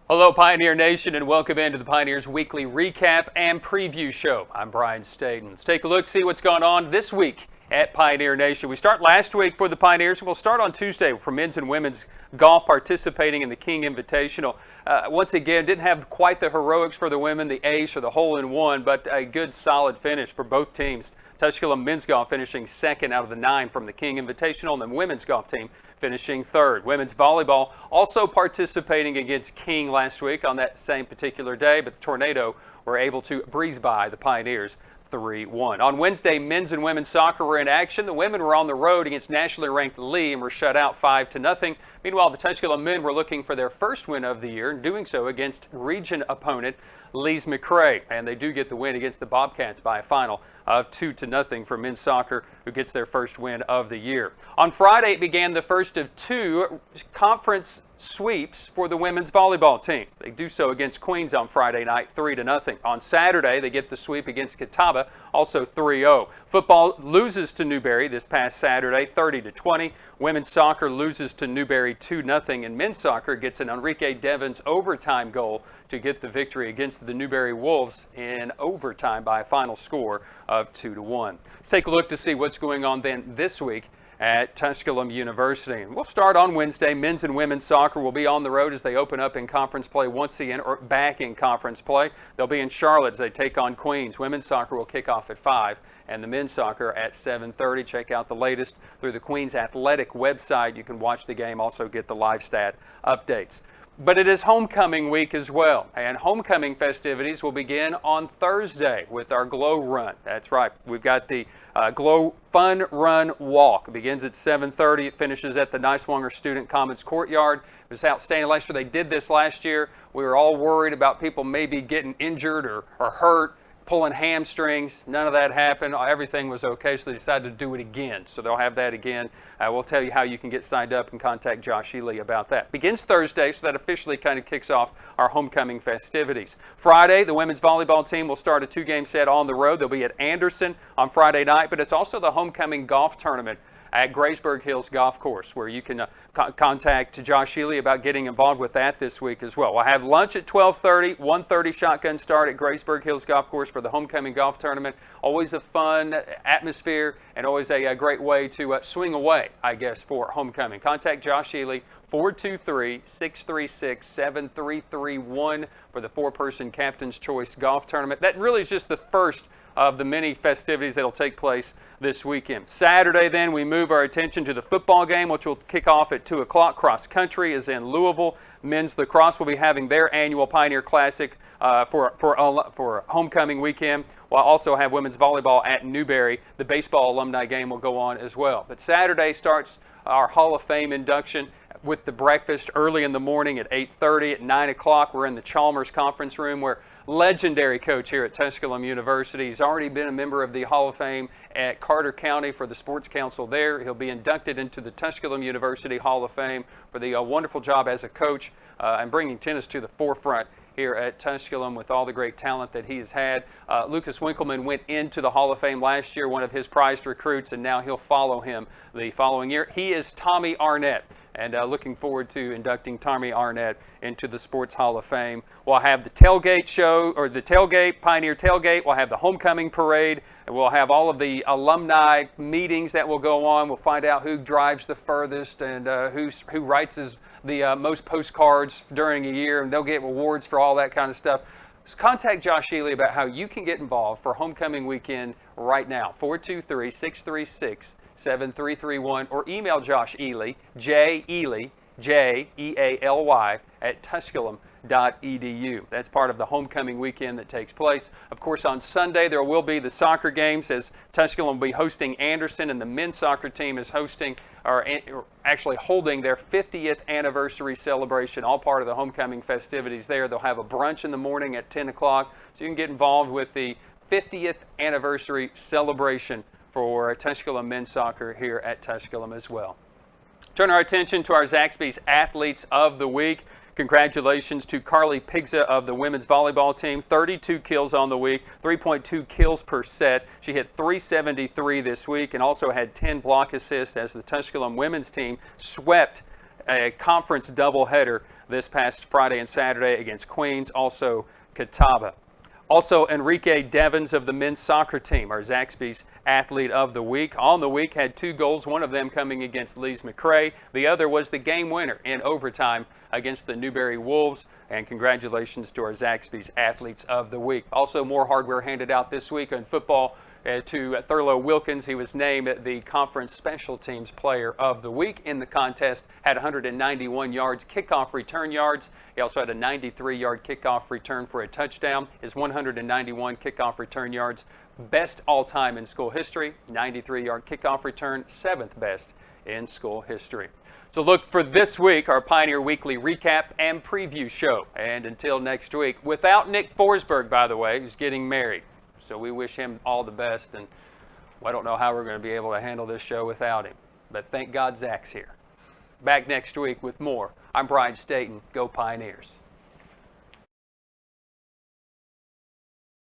Hello, Pioneer Nation, and welcome into the Pioneers Weekly Recap and Preview Show. I'm Brian Staten. Let's take a look, see what's going on this week at Pioneer Nation. We start last week for the Pioneers. We'll start on Tuesday for men's and women's golf participating in the King Invitational. Once again, didn't have quite the heroics for the women, the ace or the hole-in-one, but a good solid finish for both teams. Tusculum men's golf finishing second out of the 9 from the King Invitational, and the women's golf team finishing third. Women's volleyball also participating against King last week on that same particular day, but the Tornado were able to breeze by the Pioneers 3-1. On Wednesday, men's and women's soccer were in action. The women were on the road against nationally ranked Lee and were shut out 5-0. Meanwhile, the Tusculum men were looking for their first win of the year, and doing so against region opponent Lee's McRae, and they do get the win against the Bobcats by a final of 2-0 for men's soccer, who gets their first win of the year. On Friday, it began the first of 2 conference sweeps for the women's volleyball team. They do so against Queens on Friday night, 3-0. On Saturday, they get the sweep against Catawba, also 3-0. Football loses to Newberry this past Saturday, 30-20. Women's soccer loses to Newberry 2-0, and men's soccer gets an Enrique Devins overtime goal to get the victory against the Newberry Wolves in overtime by a final score of 2-1. Let's take a look to see what's going on then this week at Tusculum University. And we'll start on Wednesday. Men's and women's soccer will be on the road as they open up in conference play once again, or back in conference play. They'll be in Charlotte as they take on Queens. Women's soccer will kick off at 5 and the men's soccer at 7:30. Check out the latest through the Queens Athletic website. You can watch the game, also get the live stat updates. But it is homecoming week as well, and homecoming festivities will begin on Thursday with our Glow Run. That's right, we've got the Glow Fun Run Walk. It begins at 7:30. It finishes at the Niswonger Student Commons Courtyard. It was outstanding last year. They did this last year. We were all worried about people maybe getting injured or hurt, pulling hamstrings. None of that happened. Everything was okay, so they decided to do it again. So they'll have that again. We'll tell you how you can get signed up and contact Josh Ely about that. Begins Thursday, so that officially kind of kicks off our homecoming festivities. Friday, the women's volleyball team will start a 2-game set on the road. They'll be at Anderson on Friday night, but it's also the homecoming golf tournament at Graysburg Hills Golf Course, where you can contact Josh Ely about getting involved with that this week as well. We'll have lunch at 12:30, 1:30 shotgun start at Graysburg Hills Golf Course for the homecoming golf tournament. Always a fun atmosphere and always a great way to swing away, I guess, for homecoming. Contact Josh Ely, 423-636-7331 for the 4-person Captain's Choice Golf Tournament. That really is just the first of the many festivities that will take place this weekend. Saturday, then, we move our attention to the football game, which will kick off at 2 o'clock. Cross country is in Louisville. Men's lacrosse will be having their annual Pioneer Classic for homecoming weekend. We'll also have women's volleyball at Newberry. The baseball alumni game will go on as well. But Saturday starts our Hall of Fame induction with the breakfast early in the morning at 8:30. At 9 o'clock, we're in the Chalmers conference room where legendary coach here at Tusculum University. He's already been a member of the Hall of Fame at Carter County for the Sports Council there. He'll be inducted into the Tusculum University Hall of Fame for the wonderful job as a coach and bringing tennis to the forefront here at Tusculum with all the great talent that he has had. Lucas Winkleman went into the Hall of Fame last year, one of his prized recruits, and now he'll follow him the following year. He is Tommy Arnett. And looking forward to inducting Tommy Arnett into the Sports Hall of Fame. We'll have the tailgate show, or the tailgate, Pioneer Tailgate. We'll have the homecoming parade. And we'll have all of the alumni meetings that will go on. We'll find out who drives the furthest and who writes the most postcards during a year. And they'll get awards for all that kind of stuff. So contact Josh Ely about how you can get involved for homecoming weekend right now. 423-636-7331, or email Josh Ely, J-Ely, J-E-A-L-Y, at Tusculum.edu. That's part of the homecoming weekend that takes place. Of course, on Sunday, there will be the soccer games as Tusculum will be hosting Anderson, and the men's soccer team is hosting, or actually holding, their 50th anniversary celebration, all part of the homecoming festivities there. They'll have a brunch in the morning at 10 o'clock, so you can get involved with the 50th anniversary celebration for Tusculum men's soccer here at Tusculum as well. Turn our attention to our Zaxby's Athletes of the Week. Congratulations to Carly Pigza of the women's volleyball team. 32 kills on the week, 3.2 kills per set. She hit .373 this week and also had 10 block assists as the Tusculum women's team swept a conference doubleheader this past Friday and Saturday against Queens, also Catawba. Also, Enrique Devins of the men's soccer team, our Zaxby's Athlete of the Week. On the week, had 2 goals, one of them coming against Lee's McRae. The other was the game winner in overtime against the Newberry Wolves. And congratulations to our Zaxby's Athletes of the Week. Also, more hardware handed out this week in football to Thurlow Wilkins. He was named the Conference Special Teams Player of the Week in the contest. Had 191 yards, kickoff return yards. He also had a 93-yard kickoff return for a touchdown. His 191 kickoff return yards, best all-time in school history. 93-yard kickoff return, 7th best in school history. So look for this week, our Pioneer Weekly recap and preview show. And until next week, without Nick Forsberg, by the way, who's getting married. So we wish him all the best, and I don't know how we're going to be able to handle this show without him. But thank God Zach's here. Back next week with more. I'm Brian Staten. Go Pioneers.